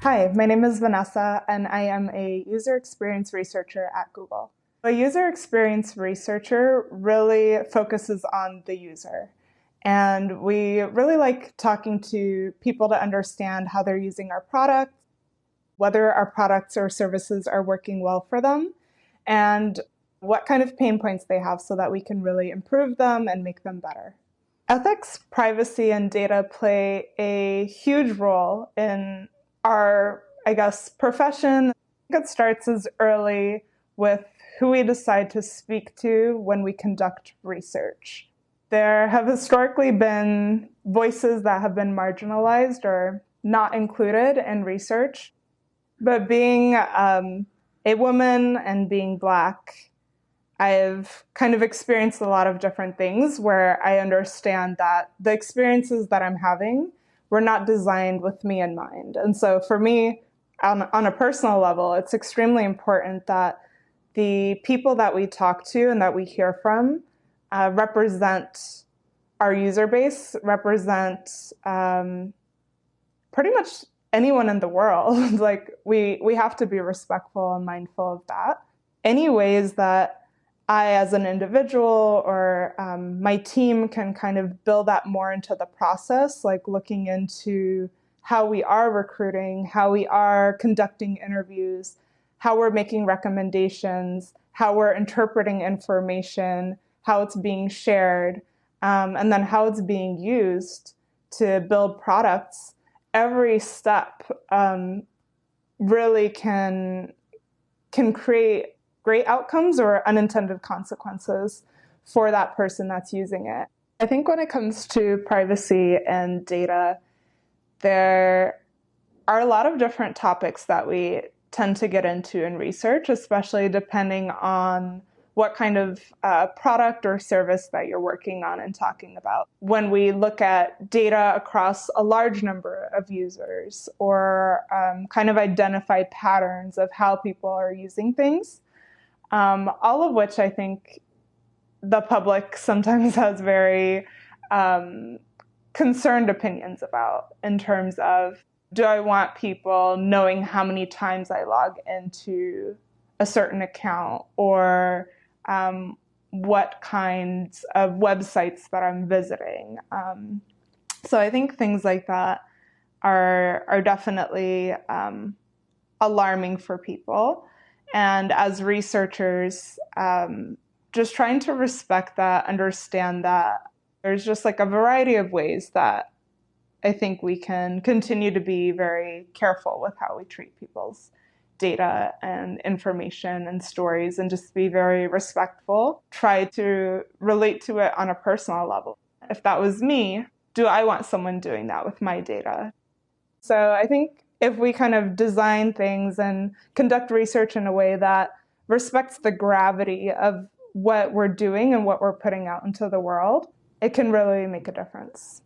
Hi, my name is Vanessa, and I am a user experience researcher at Google. A user experience researcher really focuses on the user. And we really like talking to people to understand how they're using our products, whether our products or services are working well for them, and what kind of pain points they have so that we can really improve them and make them better. Ethics, privacy, and data play a huge role in our, profession. It starts as early with who we decide to speak to when we conduct research. There have historically been voices that have been marginalized or not included in research, but being a woman and being Black, I've kind of experienced a lot of different things where I understand that the experiences that I'm having were not designed with me in mind. And so for me, on a personal level, it's extremely important that the people that we talk to and that we hear from represent our user base, represent pretty much anyone in the world. Like we have to be respectful and mindful of that. Any ways that I, as an individual or my team can kind of build that more into the process, like looking into how we are recruiting, how we are conducting interviews, how we're making recommendations, how we're interpreting information, how it's being shared, and then how it's being used to build products. Every step really can create great outcomes or unintended consequences for that person that's using it. I think when it comes to privacy and data, there are a lot of different topics that we tend to get into in research, especially depending on what kind of product or service that you're working on and talking about. When we look at data across a large number of users or kind of identify patterns of how people are using things, all of which I think the public sometimes has very concerned opinions about in terms of, do I want people knowing how many times I log into a certain account or what kinds of websites that I'm visiting? So I think things like that are definitely alarming for people. And as researchers, just trying to respect that, understand that there's just like a variety of ways that I think we can continue to be very careful with how we treat people's data and information and stories, and just be very respectful. Try to relate to it on a personal level. If that was me, do I want someone doing that with my data? So I think if we kind of design things and conduct research in a way that respects the gravity of what we're doing and what we're putting out into the world, it can really make a difference.